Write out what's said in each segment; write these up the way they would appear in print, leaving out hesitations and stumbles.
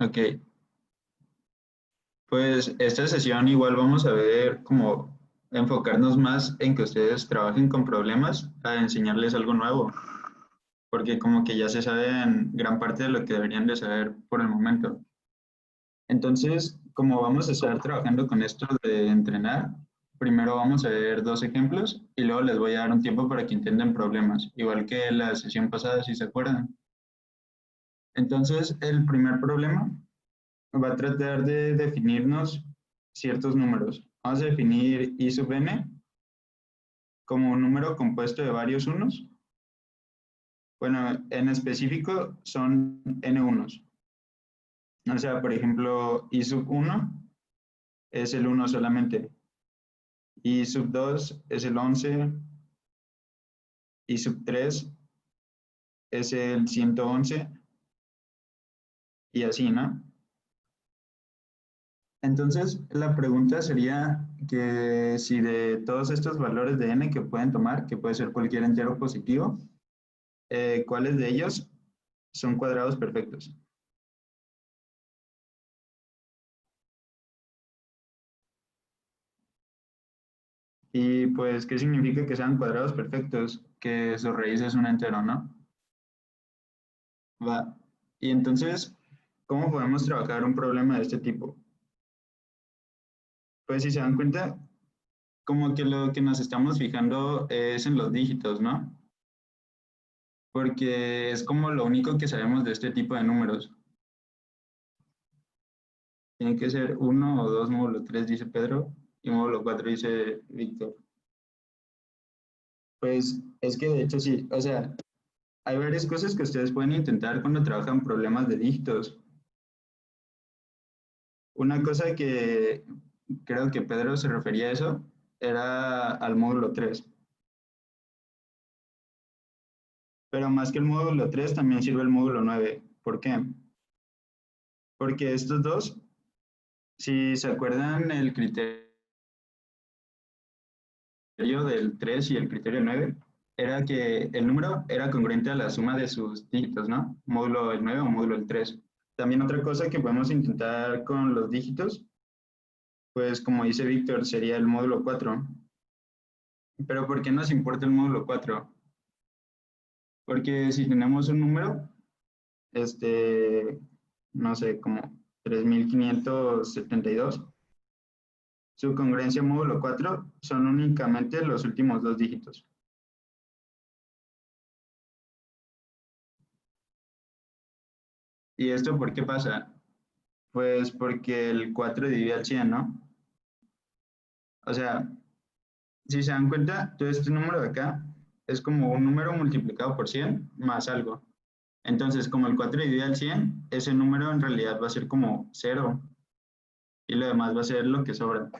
Ok, pues esta sesión igual vamos a ver cómo enfocarnos más en que ustedes trabajen con problemas a enseñarles algo nuevo, porque como que ya se saben gran parte de lo que deberían de saber por el momento. Entonces, como vamos a estar trabajando con esto de entrenar, primero vamos a ver dos ejemplos y luego les voy a dar un tiempo para que intenten problemas, igual que la sesión pasada, si se acuerdan. Entonces, el primer problema va a tratar de definirnos ciertos números. Vamos a definir i sub n como un número compuesto de varios unos. Bueno, en específico son n unos. O sea, por ejemplo, i sub 1 es el 1 solamente. I sub 2 es el 11. I sub 3 es el 111. Y así, ¿no? Entonces, la pregunta sería que si de todos estos valores de n que pueden tomar, que puede ser cualquier entero positivo, ¿cuáles de ellos son cuadrados perfectos? Y pues, ¿qué significa que sean cuadrados perfectos? Que su raíz es un entero, ¿no? Va. Y entonces, ¿cómo podemos trabajar un problema de este tipo? Pues si se dan cuenta, como que lo que nos estamos fijando es en los dígitos, ¿no? Porque es como lo único que sabemos de este tipo de números. Tiene que ser 1 o 2 módulo 3 dice Pedro, y módulo 4 dice Víctor. Pues es que de hecho sí, o sea, hay varias cosas que ustedes pueden intentar cuando trabajan problemas de dígitos. Una cosa que creo que Pedro se refería a eso era al módulo 3. Pero más que el módulo 3 también sirve el módulo 9. ¿Por qué? Porque estos dos, si se acuerdan el criterio del 3 y el criterio 9, era que el número era congruente a la suma de sus dígitos, ¿no? Módulo el 9 o módulo el 3. También otra cosa que podemos intentar con los dígitos, pues como dice Víctor, sería el módulo 4. Pero ¿por qué nos importa el módulo 4? Porque si tenemos un número, este, no sé, como 3572, su congruencia módulo 4 son únicamente los últimos dos dígitos. ¿Y esto por qué pasa? Pues porque el 4 divide al 100, ¿no? O sea, si se dan cuenta, todo este número de acá es como un número multiplicado por 100 más algo. Entonces, como el 4 divide al 100, ese número en realidad va a ser como cero y lo demás va a ser lo que sobra.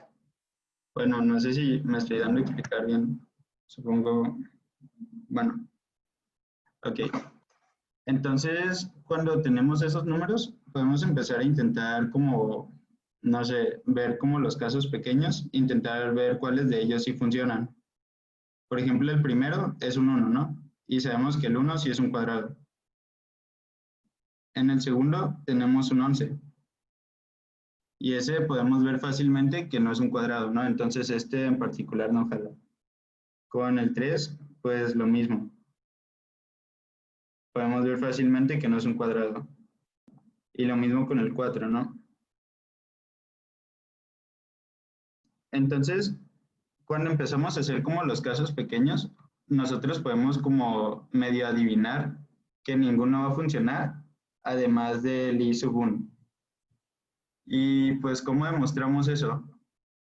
Bueno, no sé si me estoy dando a explicar bien. Supongo, bueno, ok. Entonces, cuando tenemos esos números, podemos empezar a intentar como, no sé, ver como los casos pequeños, intentar ver cuáles de ellos sí funcionan. Por ejemplo, el primero es un 1, ¿no? Y sabemos que el 1 sí es un cuadrado. En el segundo tenemos un 11. Y ese podemos ver fácilmente que no es un cuadrado, ¿no? Entonces este en particular no jala. Con el 3, pues lo mismo. Podemos ver fácilmente que no es un cuadrado. Y lo mismo con el 4, ¿no? Entonces, cuando empezamos a hacer como los casos pequeños, nosotros podemos como medio adivinar que ninguno va a funcionar, además del i sub 1. Y pues, ¿cómo demostramos eso?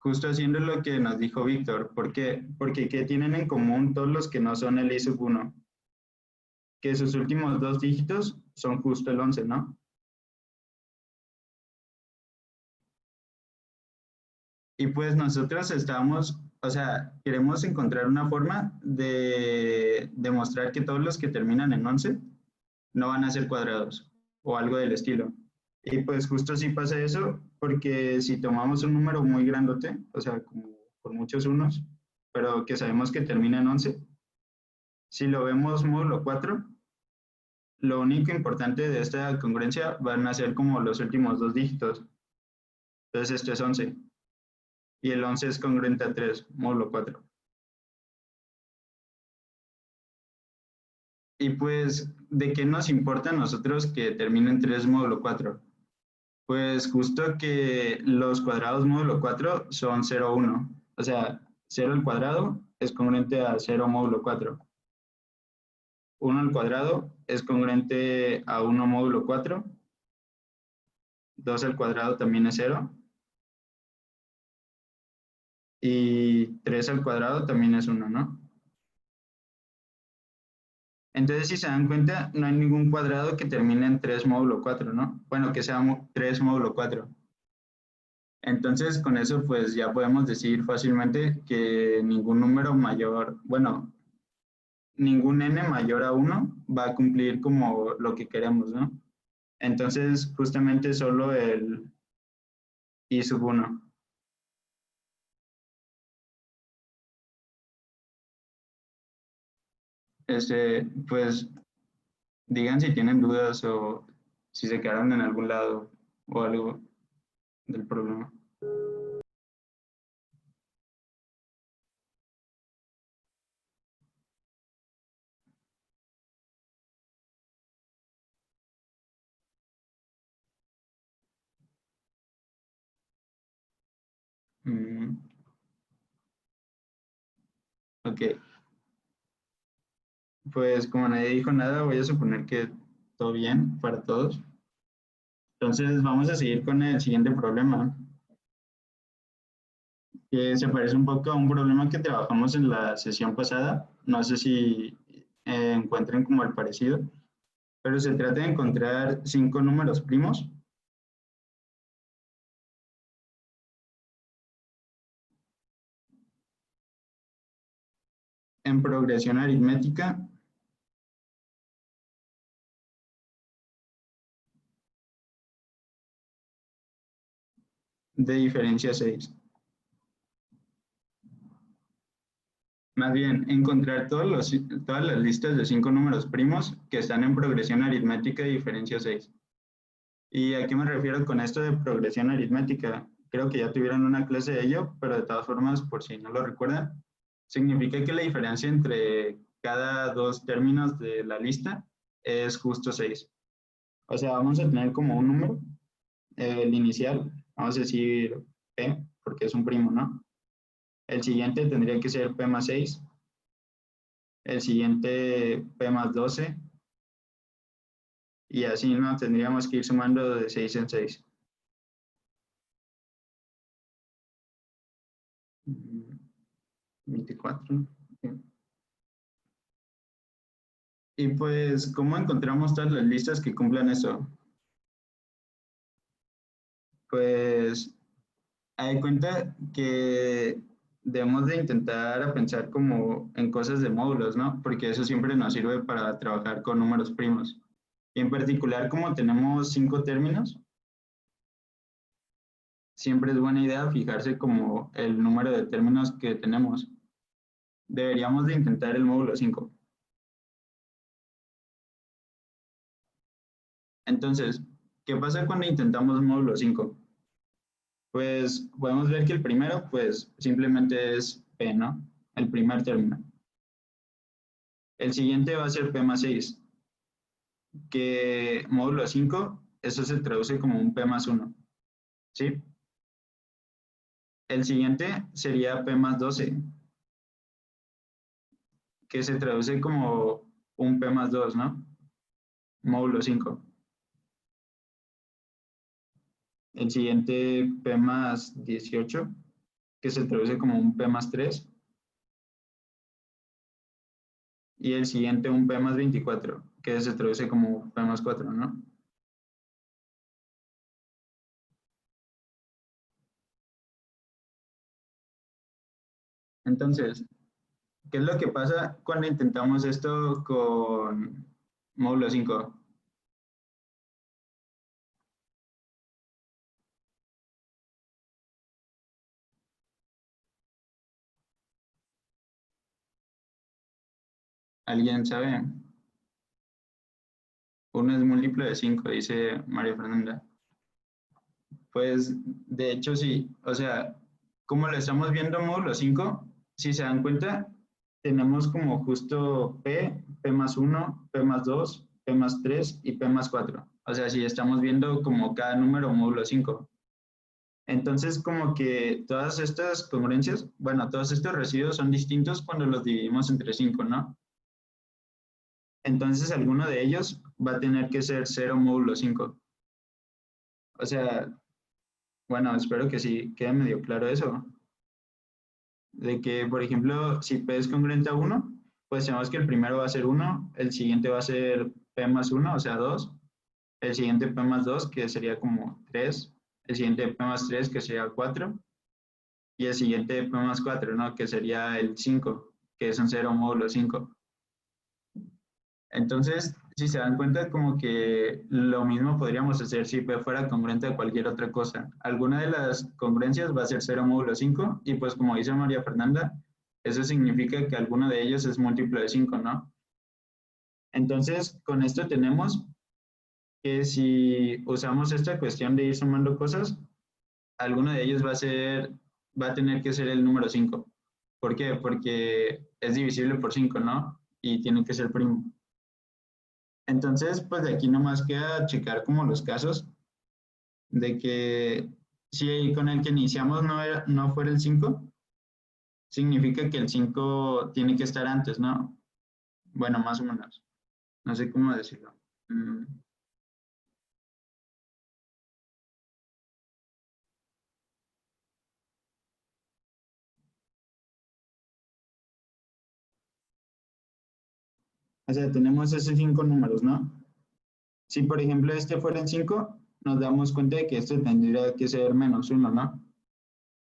Justo haciendo lo que nos dijo Víctor. ¿Por qué? Porque ¿qué tienen en común todos los que no son el i sub 1? Que sus últimos dos dígitos son justo el 11, ¿no? Y pues nosotros estamos, o sea, queremos encontrar una forma de demostrar que todos los que terminan en 11 no van a ser cuadrados o algo del estilo. Y pues justo sí pasa eso, porque si tomamos un número muy grandote, o sea, como con muchos unos, pero que sabemos que termina en 11, si lo vemos módulo 4, lo único importante de esta congruencia van a ser como los últimos dos dígitos. Entonces esto es 11. Y el 11 es congruente a 3, módulo 4. Y pues, ¿de qué nos importa a nosotros que termine en 3 módulo 4? Pues justo que los cuadrados módulo 4 son 0, 1. O sea, 0 al cuadrado es congruente a 0 módulo 4. 1 al cuadrado es congruente a 1 módulo 4. 2 al cuadrado también es 0. Y 3 al cuadrado también es 1, ¿no? Entonces, si se dan cuenta, no hay ningún cuadrado que termine en 3 módulo 4, ¿no? Bueno, que sea 3 módulo 4. Entonces, con eso, pues ya podemos decir fácilmente que ningún número mayor, bueno, ningún n mayor a 1 va a cumplir como lo que queremos, ¿no? Entonces, justamente solo el i sub 1. Pues digan si tienen dudas o si se quedaron en algún lado o algo del problema. Mm, ok, pues como nadie dijo nada, voy a suponer que todo bien para todos. Entonces vamos a seguir con el siguiente problema, que se parece un poco a un problema que trabajamos en la sesión pasada. No sé si encuentren como el parecido, pero se trata de encontrar 5 números primos en progresión aritmética de diferencia 6. Más bien, encontrar todas las listas de 5 números primos que están en progresión aritmética de diferencia 6. ¿Y a qué me refiero con esto de progresión aritmética? Creo que ya tuvieron una clase de ello, pero de todas formas, por si no lo recuerdan, significa que la diferencia entre cada dos términos de la lista es justo 6. O sea, vamos a tener como un número, el inicial, vamos a decir P, porque es un primo, ¿no? El siguiente tendría que ser P más 6, el siguiente P más 12, y así, ¿no? Tendríamos que ir sumando de 6 en 6. 24. Okay. Y pues, ¿cómo encontramos todas las listas que cumplan eso? Pues, hay cuenta que debemos de intentar a pensar como en cosas de módulos, ¿no? Porque eso siempre nos sirve para trabajar con números primos. Y en particular, como tenemos 5 términos, siempre es buena idea fijarse como el número de términos que tenemos. Deberíamos de intentar el módulo 5. Entonces, ¿qué pasa cuando intentamos módulo 5? Pues podemos ver que el primero, pues simplemente es P, ¿no? El primer término. El siguiente va a ser P más 6, que módulo 5, eso se traduce como un P más 1, ¿sí? El siguiente sería P más 12, que se traduce como un P más 2, ¿no? Módulo 5. El siguiente P más 18, que se traduce como un P más 3. Y el siguiente un P más 24, que se traduce como P más 4, ¿no? Entonces, ¿qué es lo que pasa cuando intentamos esto con módulo 5? ¿Alguien sabe? 1 es múltiplo de 5, dice María Fernanda. Pues de hecho sí, o sea, como lo estamos viendo módulo 5, si se dan cuenta, tenemos como justo P más 1, P más 2, P más 3 y P más 4. O sea, si estamos viendo como cada número módulo 5. Entonces, como que todas estas congruencias, bueno, todos estos residuos son distintos cuando los dividimos entre 5, ¿no? Entonces, alguno de ellos va a tener que ser 0 módulo 5. O sea, bueno, espero que sí quede medio claro eso. De que, por ejemplo, si P es congruente a 1, pues sabemos que el primero va a ser 1, el siguiente va a ser P más 1, o sea, 2, el siguiente P más 2, que sería como 3, el siguiente P más 3, que sería 4, y el siguiente P más 4, ¿no? Que sería el 5, que es un 0 módulo 5. Entonces, si se dan cuenta, como que lo mismo podríamos hacer si P fuera congruente a cualquier otra cosa. Alguna de las congruencias va a ser 0 módulo 5 y pues como dice María Fernanda, eso significa que alguno de ellos es múltiplo de 5, ¿no? Entonces, con esto tenemos que si usamos esta cuestión de ir sumando cosas, alguno de ellos va a tener que ser el número 5. ¿Por qué? Porque es divisible por 5, ¿no? Y tiene que ser primo. Entonces, pues de aquí nomás queda checar como los casos de que si con el que iniciamos no fuera el 5, significa que el 5 tiene que estar antes, ¿no? Bueno, más o menos. No sé cómo decirlo. Mm, O sea, tenemos esos 5 números, ¿no? Si, por ejemplo, este fuera el 5, nos damos cuenta de que este tendría que ser menos 1, ¿no?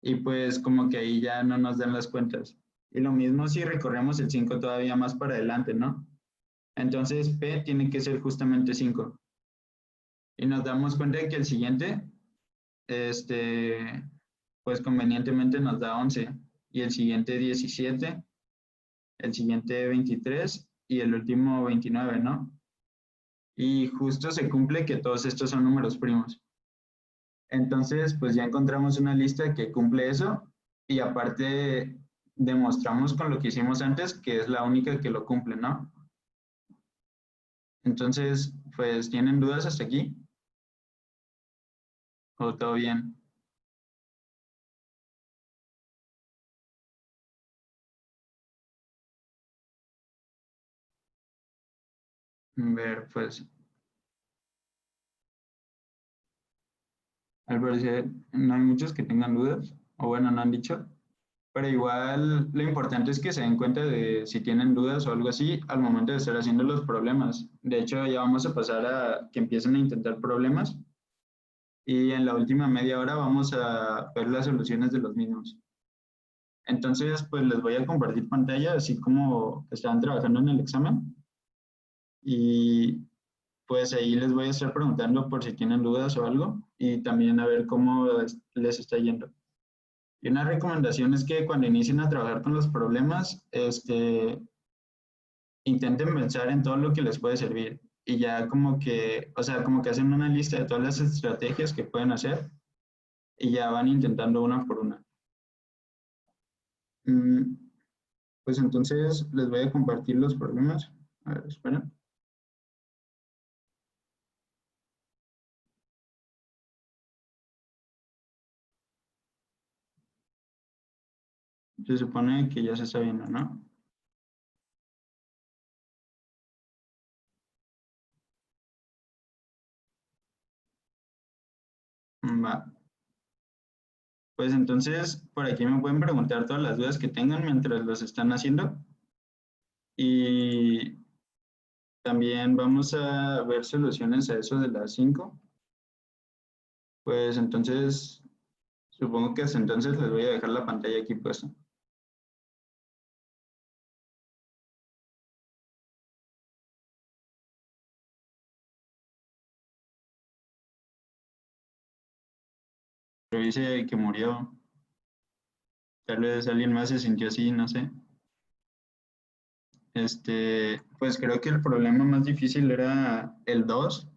Y pues como que ahí ya no nos dan las cuentas. Y lo mismo si recorremos el 5 todavía más para adelante, ¿no? Entonces P tiene que ser justamente 5. Y nos damos cuenta de que el siguiente, este, pues convenientemente nos da 11. Y el siguiente 17, el siguiente 23 y el último 29, ¿no? Y justo se cumple que todos estos son números primos. Entonces, pues ya encontramos una lista que cumple eso y aparte demostramos con lo que hicimos antes que es la única que lo cumple, ¿no? Entonces, pues, ¿tienen dudas hasta aquí? ¿O todo bien? A ver, pues, al parecer no hay muchos que tengan dudas, o bueno, no han dicho, pero igual lo importante es que se den cuenta de si tienen dudas o algo así al momento de estar haciendo los problemas. De hecho, ya vamos a pasar a que empiecen a intentar problemas y en la última media hora vamos a ver las soluciones de los mismos. Entonces, pues les voy a compartir pantalla, así como estaban trabajando en el examen. Y pues ahí les voy a estar preguntando por si tienen dudas o algo y también a ver cómo les está yendo. Y una recomendación es que cuando inicien a trabajar con los problemas, intenten pensar en todo lo que les puede servir y ya como que, o sea, como que hacen una lista de todas las estrategias que pueden hacer y ya van intentando una por una. Mm, Pues entonces les voy a compartir los problemas. A ver, espera. Se supone que ya se está viendo, ¿no? Va. Pues entonces, por aquí me pueden preguntar todas las dudas que tengan mientras los están haciendo. Y también vamos a ver soluciones a eso de las 5. Pues entonces, supongo que hasta entonces les voy a dejar la pantalla aquí puesta. Pero dice que murió. Tal vez alguien más se sintió así, no sé. Pues creo que el problema más difícil era el 2.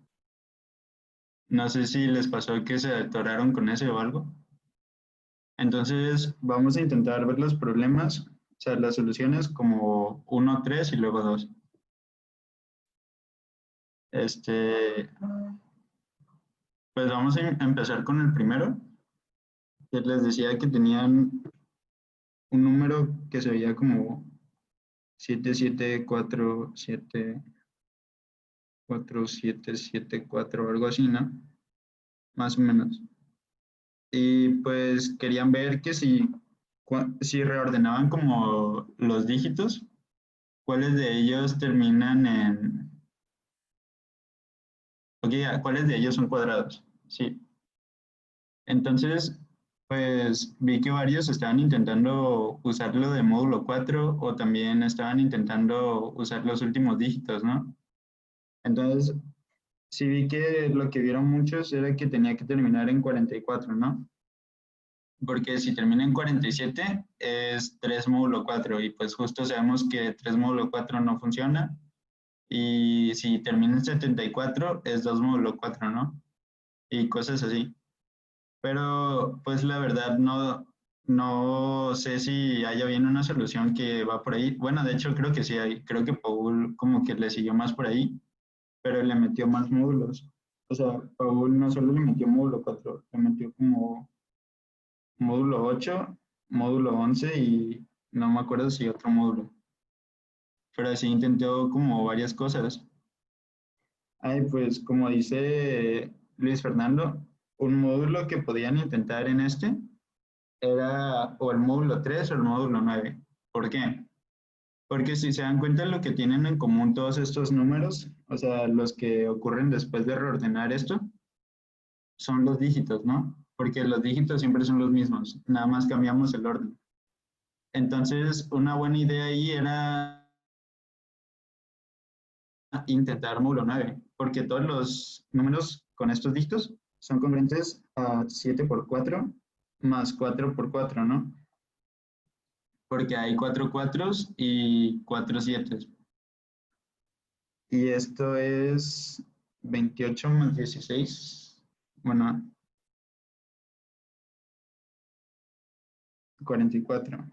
No sé si les pasó que se atoraron con ese o algo. Entonces, vamos a intentar ver los problemas, o sea, las soluciones como uno, 3 y luego 2. Este, pues vamos a empezar con el primero, que les decía que tenían un número que se veía como 77474774, algo así, ¿no? Más o menos. Y pues querían ver que si reordenaban como los dígitos, cuáles de ellos terminan en, ok, cuáles de ellos son cuadrados. Sí. Entonces, pues vi que varios estaban intentando usarlo de módulo 4 o también estaban intentando usar los últimos dígitos, ¿no? Entonces, sí vi que lo que vieron muchos era que tenía que terminar en 44, ¿no? Porque si termina en 47 es 3 módulo 4 y pues justo sabemos que 3 módulo 4 no funciona y si termina en 74 es 2 módulo 4, ¿no? Y cosas así. Pero pues la verdad no sé si haya bien una solución que va por ahí. Bueno, de hecho creo que sí hay. Creo que Paul como que le siguió más por ahí, pero le metió más módulos. O sea, Paul no solo le metió módulo 4, le metió como módulo 8, módulo 11 y no me acuerdo si otro módulo. Pero así intentó como varias cosas. Ay, pues como dice Luis Fernando, un módulo que podían intentar en era o el módulo 3 o el módulo 9. ¿Por qué? Porque si se dan cuenta lo que tienen en común todos estos números, o sea, los que ocurren después de reordenar esto, son los dígitos, ¿no? Porque los dígitos siempre son los mismos, nada más cambiamos el orden. Entonces, una buena idea ahí era intentar módulo 9, porque todos los números con estos dígitos son congruentes a 7 por 4 más 4 por 4, ¿no? Porque hay 4 cuatros y 4 siete. Y esto es 28 más 16, bueno, 44.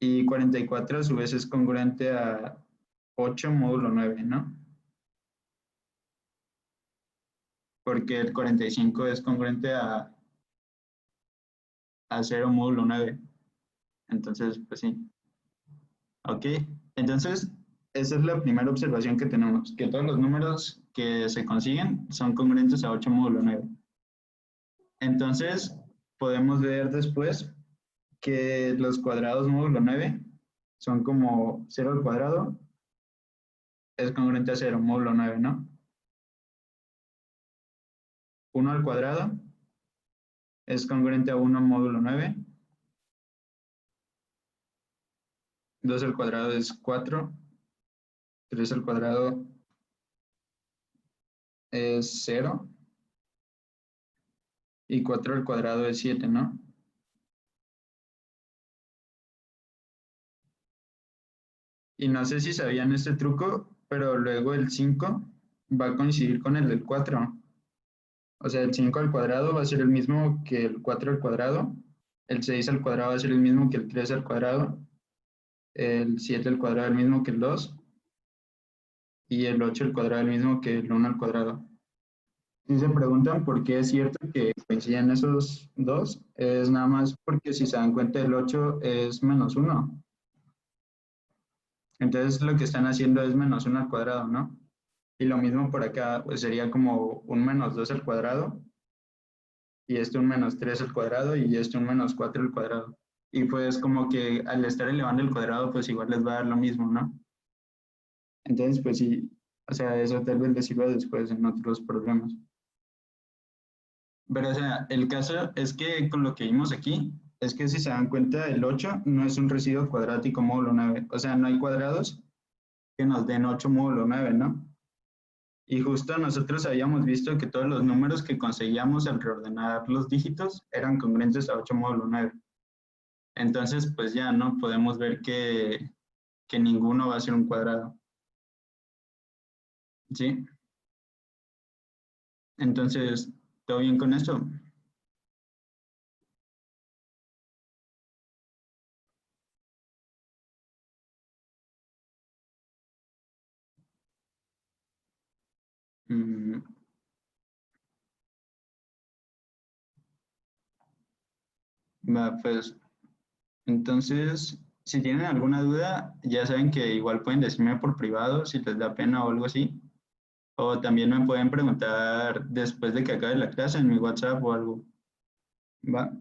Y 44 a su vez es congruente a 8 módulo 9, ¿no? Porque el 45 es congruente a 0 módulo 9. Entonces, pues sí. Ok, entonces esa es la primera observación que tenemos, que todos los números que se consiguen son congruentes a 8 módulo 9. Entonces, podemos ver después que los cuadrados módulo 9 son como 0 al cuadrado, es congruente a 0 módulo 9, ¿no? 1 al cuadrado es congruente a 1 módulo 9, 2 al cuadrado es 4, 3 al cuadrado es 0 y 4 al cuadrado es 7, ¿no? Y no sé si sabían este truco, pero luego el 5 va a coincidir con el del 4. O sea, el 5 al cuadrado va a ser el mismo que el 4 al cuadrado, el 6 al cuadrado va a ser el mismo que el 3 al cuadrado, el 7 al cuadrado el mismo que el 2 y el 8 al cuadrado el mismo que el 1 al cuadrado. Si se preguntan por qué es cierto que coinciden esos dos, es nada más porque si se dan cuenta el 8 es menos 1. Entonces lo que están haciendo es menos 1 al cuadrado, ¿no? Y lo mismo por acá, pues sería como un menos 2 al cuadrado, y este un menos 3 al cuadrado, y este un menos 4 al cuadrado. Y pues como que al estar elevando el cuadrado, pues igual les va a dar lo mismo, ¿no? Entonces, pues sí, o sea, eso tal vez les sirva después en otros problemas. Pero, o sea, el caso es que con lo que vimos aquí, es que si se dan cuenta, el 8 no es un residuo cuadrático módulo 9. O sea, no hay cuadrados que nos den 8 módulo 9, ¿no? Y justo nosotros habíamos visto que todos los números que conseguíamos al reordenar los dígitos eran congruentes a 8 módulo 9. Entonces, pues ya, ¿no? Podemos ver que ninguno va a ser un cuadrado, ¿sí? Entonces, ¿todo bien con esto? Mm, va, pues, entonces, si tienen alguna duda, ya saben que igual pueden decirme por privado si les da pena o algo así. O también me pueden preguntar después de que acabe la clase en mi WhatsApp o algo. ¿Va?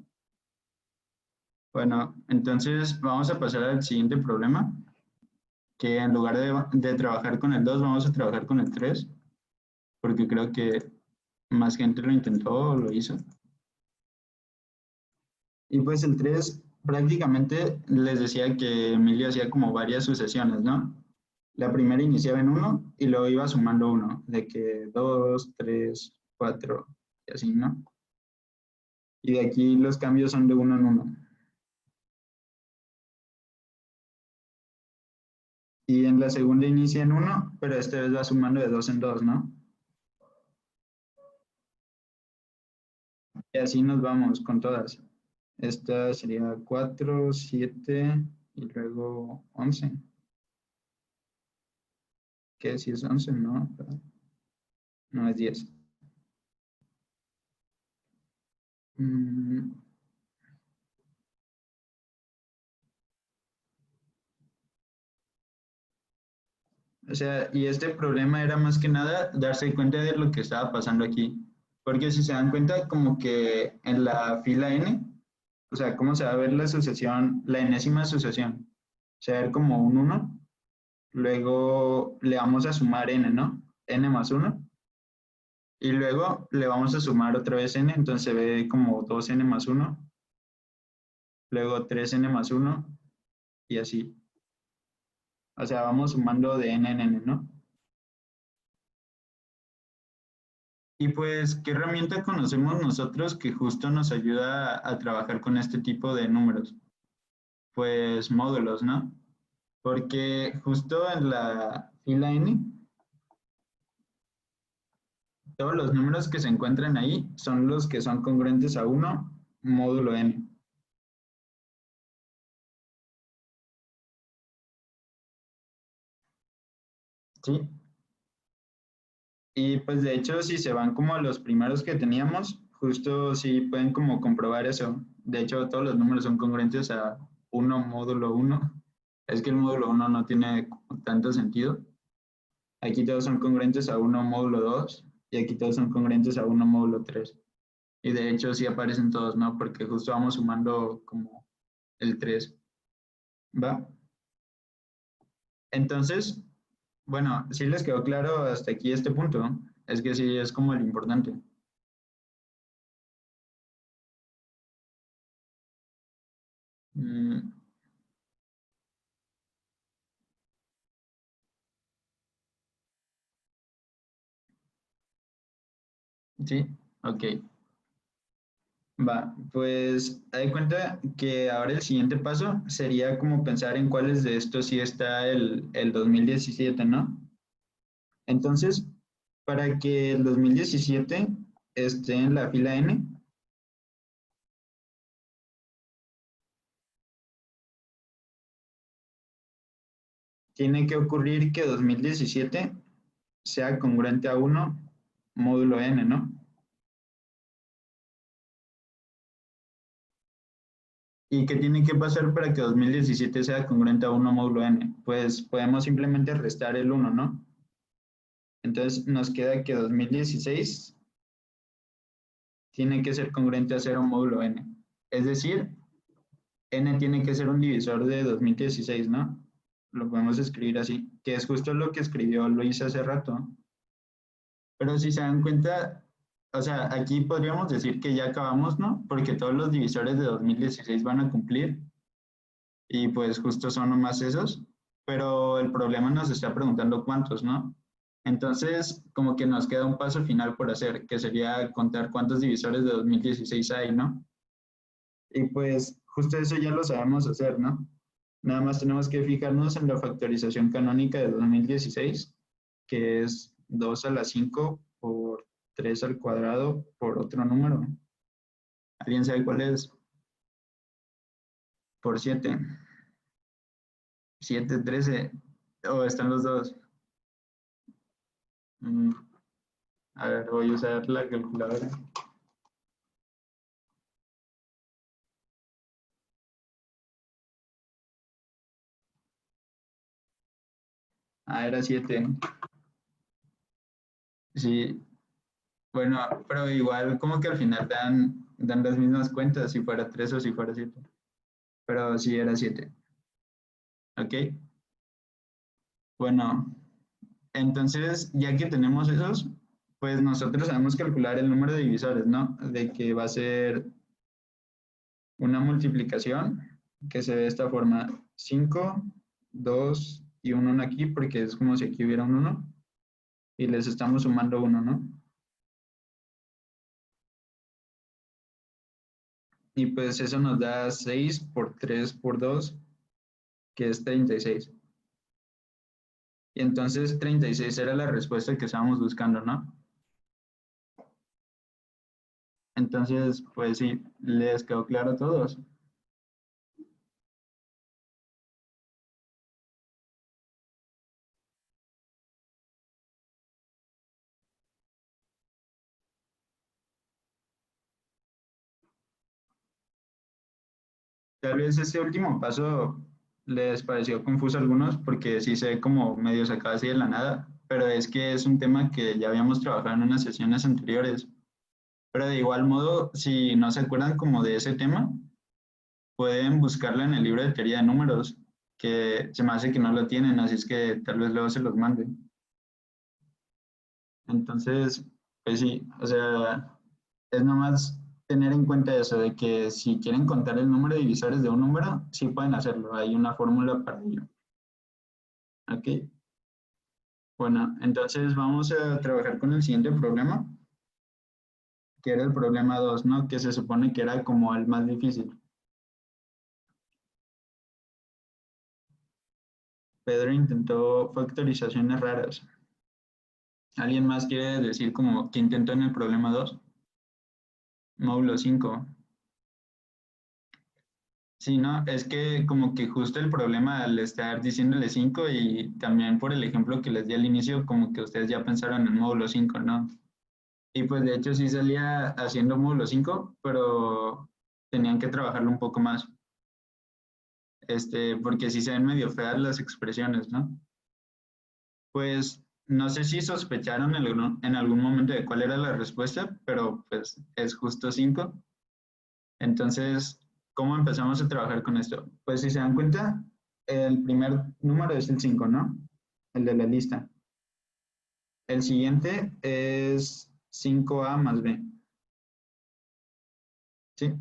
Bueno, entonces vamos a pasar al siguiente problema, que en lugar de trabajar con el 2 vamos a trabajar con el 3 porque creo que más gente lo intentó o lo hizo. Y pues el 3 prácticamente les decía que Emilio hacía como varias sucesiones, ¿no? La primera iniciaba en uno y luego iba sumando uno, de que 2, 3, 4 y así, ¿no? Y de aquí los cambios son de uno en uno. Y en la segunda inicia en uno, pero esta vez va sumando de dos en dos, ¿no? Y así nos vamos con todas. Esta sería 4, 7 y luego 11. ¿Qué si es 11? No, no es 10. Mm, o sea, y este problema era más que nada darse cuenta de lo que estaba pasando aquí. Porque si se dan cuenta, como que en la fila n, o sea, cómo se va a ver la sucesión, la enésima sucesión. Se va a ver como un uno. Luego le vamos a sumar n, ¿no? N más uno. Y luego le vamos a sumar otra vez n, entonces se ve como 2n más uno. Luego 3n más uno y así. O sea, vamos sumando de n en n, ¿no? Y pues, ¿qué herramienta conocemos nosotros que justo nos ayuda a trabajar con este tipo de números? Pues módulos, ¿no? Porque justo en la fila n, todos los números que se encuentran ahí son los que son congruentes a uno módulo n. ¿Sí? Y pues de hecho, si se van como a los primeros que teníamos, justo sí pueden como comprobar eso. De hecho, todos los números son congruentes a uno módulo uno. Es que el módulo uno no tiene tanto sentido. Aquí todos son congruentes a uno módulo 2 y aquí todos son congruentes a uno módulo 3. Y de hecho sí aparecen todos, ¿no? Porque justo vamos sumando como el 3. ¿Va? Entonces, bueno, sí les quedó claro hasta aquí este punto, ¿no? Es que sí es como el importante. Mm, sí, ok. Va, pues hay cuenta que ahora el siguiente paso sería como pensar en cuáles de estos sí está el 2017, ¿no? Entonces, para que el 2017 esté en la fila N, tiene que ocurrir que 2017 sea congruente a uno módulo N, ¿no? ¿Y qué tiene que pasar para que 2017 sea congruente a uno módulo N? Pues podemos simplemente restar el uno, ¿no? Entonces nos queda que 2016 tiene que ser congruente a cero módulo n. Es decir, n tiene que ser un divisor de 2016, ¿no? Lo podemos escribir así, que es justo lo que escribió Luis hace rato. Pero si se dan cuenta, o sea, aquí podríamos decir que ya acabamos, ¿no? Porque todos los divisores de 2016 van a cumplir y pues justo son nomás esos, pero el problema nos está preguntando cuántos, ¿no? Entonces, como que nos queda un paso final por hacer, que sería contar cuántos divisores de 2016 hay, ¿no? Y pues justo eso ya lo sabemos hacer, ¿no? Nada más tenemos que fijarnos en la factorización canónica de 2016, que es 2 a la 5 por 3 al cuadrado por otro número. ¿Alguien sabe cuál es? Por 7. 7, 13. Oh, están los dos. A ver, voy a usar la calculadora. Ah, era 7. Sí, bueno, pero igual como que al final dan las mismas cuentas si fuera 3 o si fuera 7. Pero sí era 7. ¿Ok? Bueno, entonces ya que tenemos esos, pues nosotros sabemos calcular el número de divisores, ¿no? De que va a ser una multiplicación que se ve de esta forma: 5, 2 y un 1 aquí, porque es como si aquí hubiera un 1 y les estamos sumando 1, ¿no? Y pues eso nos da 6 por 3 por 2, que es 36. Y entonces 36 era la respuesta que estábamos buscando, ¿no? Entonces, pues sí, les quedó claro a todos. Tal vez ese último paso les pareció confuso a algunos porque sí se ve como medio sacado así de la nada, pero es que es un tema que ya habíamos trabajado en unas sesiones anteriores. Pero de igual modo, si no se acuerdan como de ese tema, pueden buscarlo en el libro de teoría de números, que se me hace que no lo tienen, así es que tal vez luego se los mande. Entonces, pues sí, o sea, es nomás tener en cuenta eso, de que si quieren contar el número de divisores de un número, sí pueden hacerlo, hay una fórmula para ello. ¿Ok? Bueno, entonces vamos a trabajar con el siguiente problema, que era el problema 2, ¿no? Que se supone que era como el más difícil. Pedro intentó factorizaciones raras. ¿Alguien más quiere decir como que intentó en el problema 2? Módulo 5. Sí, no, es que como que justo el problema al estar diciéndole 5 y también por el ejemplo que les di al inicio, como que ustedes ya pensaron en módulo 5, ¿no? Y pues de hecho sí salía haciendo módulo 5, pero tenían que trabajarlo un poco más, porque sí se ven medio feas las expresiones, ¿no? Pues no sé si sospecharon en algún momento de cuál era la respuesta, pero pues es justo 5. Entonces, ¿cómo empezamos a trabajar con esto? Pues si se dan cuenta, el primer número es el 5, ¿no? El de la lista. El siguiente es 5a más b, ¿sí?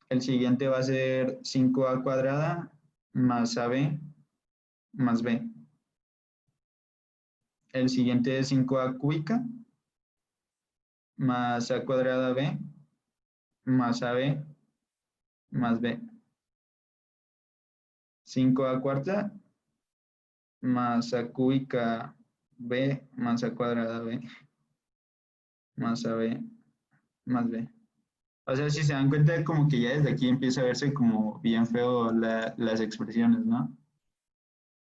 El siguiente va a ser 5a cuadrada más ab más b. El siguiente es 5a cúbica más a cuadrada b más ab más b. 5a cuarta más a cúbica b más a cuadrada b más ab más b. O sea, si se dan cuenta, como que ya desde aquí empieza a verse como bien feo las expresiones, ¿no?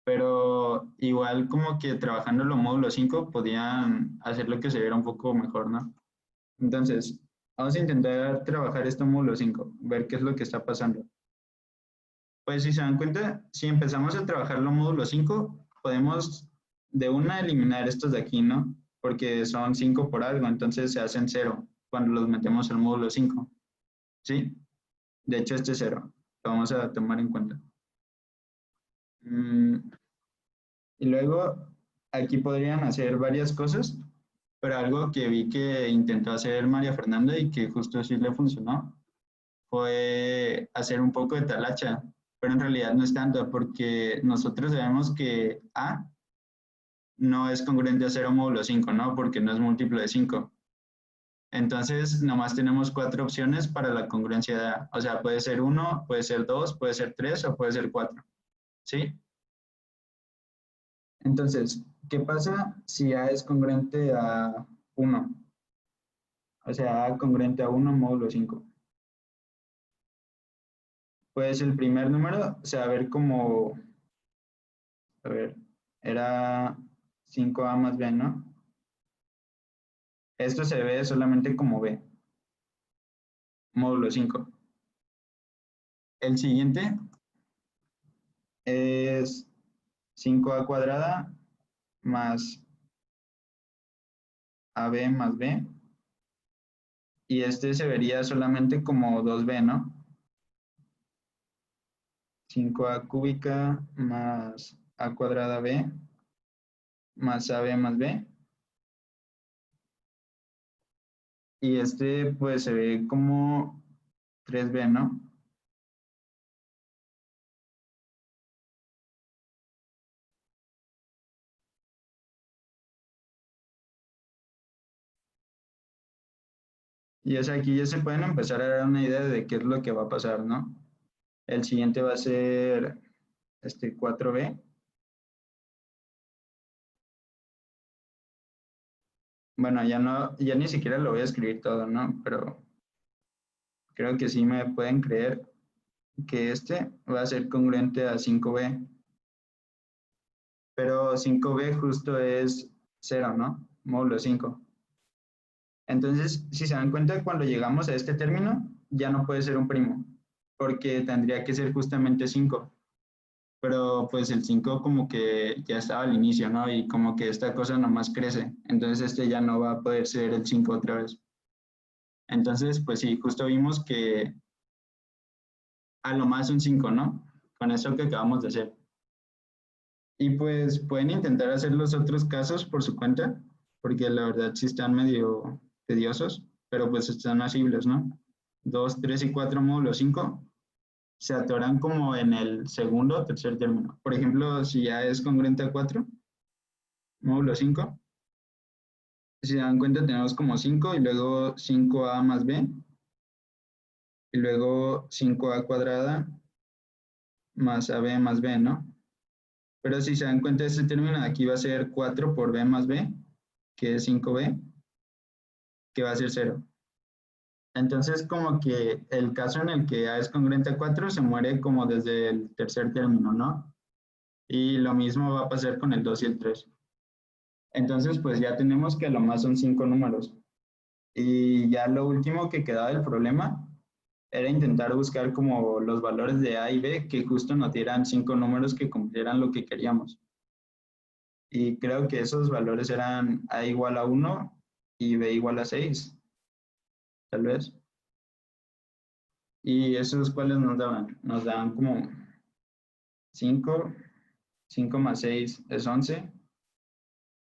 Pero igual como que trabajando los módulos 5 podían hacer lo que se viera un poco mejor, ¿no? Entonces, vamos a intentar trabajar este módulo 5, ver qué es lo que está pasando. Pues si se dan cuenta, si empezamos a trabajar los módulos 5, podemos de una eliminar estos de aquí, ¿no? Porque son 5 por algo, entonces se hacen 0 cuando los metemos al módulo 5, ¿sí? De hecho, este es 0, lo vamos a tomar en cuenta. Y luego, aquí podrían hacer varias cosas, pero algo que vi que intentó hacer María Fernanda y que justo sí le funcionó, fue hacer un poco de talacha, pero en realidad no es tanto, porque nosotros sabemos que A no es congruente a 0 módulo 5, ¿no? Porque no es múltiplo de 5. Entonces, nomás tenemos 4 opciones para la congruencia de A. O sea, puede ser 1, puede ser 2, puede ser 3 o puede ser 4. ¿Sí? Entonces, ¿qué pasa si A es congruente a 1? O sea, A congruente a 1 módulo 5. Pues el primer número se va a ver como, a ver, era 5A más B, ¿no? Esto se ve solamente como B, módulo 5. El siguiente es 5A cuadrada más AB más B. Y este se vería solamente como 2B, ¿no? 5A cúbica más A cuadrada B más AB más B. Y este pues se ve como 3B, ¿no? Y es aquí ya se pueden empezar a dar una idea de qué es lo que va a pasar, ¿no? El siguiente va a ser este 4B. Bueno, ya no, ya ni siquiera lo voy a escribir todo, ¿no? Pero creo que sí me pueden creer que este va a ser congruente a 5B. Pero 5B justo es 0, ¿no? Módulo 5. Entonces, si se dan cuenta, cuando llegamos a este término, ya no puede ser un primo, porque tendría que ser justamente 5. Pero pues el 5 como que ya estaba al inicio, ¿no? Y como que esta cosa nomás crece. Entonces este ya no va a poder ser el 5 otra vez. Entonces, pues sí, justo vimos que a lo más un 5, ¿no? Con eso que acabamos de hacer. Y pues pueden intentar hacer los otros casos por su cuenta, porque la verdad sí están medio tediosos, pero pues están asibles, ¿no? 2, 3 y 4 módulos 5 se atoran como en el segundo o tercer término. Por ejemplo, si ya es congruente a 4, módulo 5, si se dan cuenta tenemos como 5 y luego 5A más B y luego 5A cuadrada más AB más B, ¿no? Pero si se dan cuenta, este término de aquí va a ser 4 por B más B, que es 5B, que va a ser 0. Entonces, como que el caso en el que A es congruente a 4 se muere como desde el tercer término, ¿no? Y lo mismo va a pasar con el 2 y el 3. Entonces, pues ya tenemos que a lo más son 5 números. Y ya lo último que quedaba del problema era intentar buscar como los valores de A y B que justo nos dieran 5 números que cumplieran lo que queríamos. Y creo que esos valores eran A igual a 1 y B igual a 6, tal vez. Y esos cuales nos daban, nos daban como 5, 5 más 6 es 11,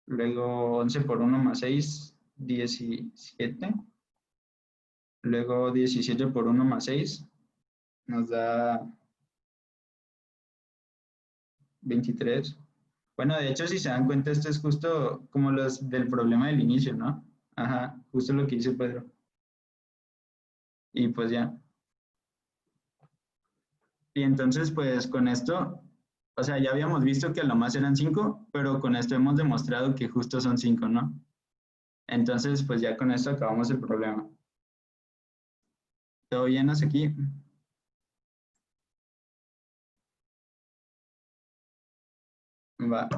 luego 11 por 1 más 6, 17, luego 17 por 1 más 6 nos da 23. Bueno, de hecho, si se dan cuenta, esto es justo como los del problema del inicio, ¿no? Ajá, justo lo que dice Pedro. Y pues ya. Y entonces, pues con esto, o sea, ya habíamos visto que a lo más eran 5, pero con esto hemos demostrado que justo son 5, ¿no? Entonces, pues ya con esto acabamos el problema. ¿Todo bien hasta aquí? Va.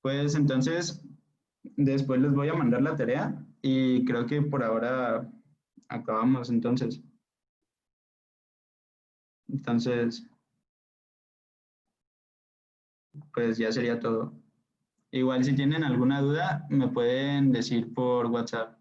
Pues entonces, después les voy a mandar la tarea y creo que por ahora acabamos entonces. Entonces, pues ya sería todo. Igual si tienen alguna duda, me pueden decir por WhatsApp.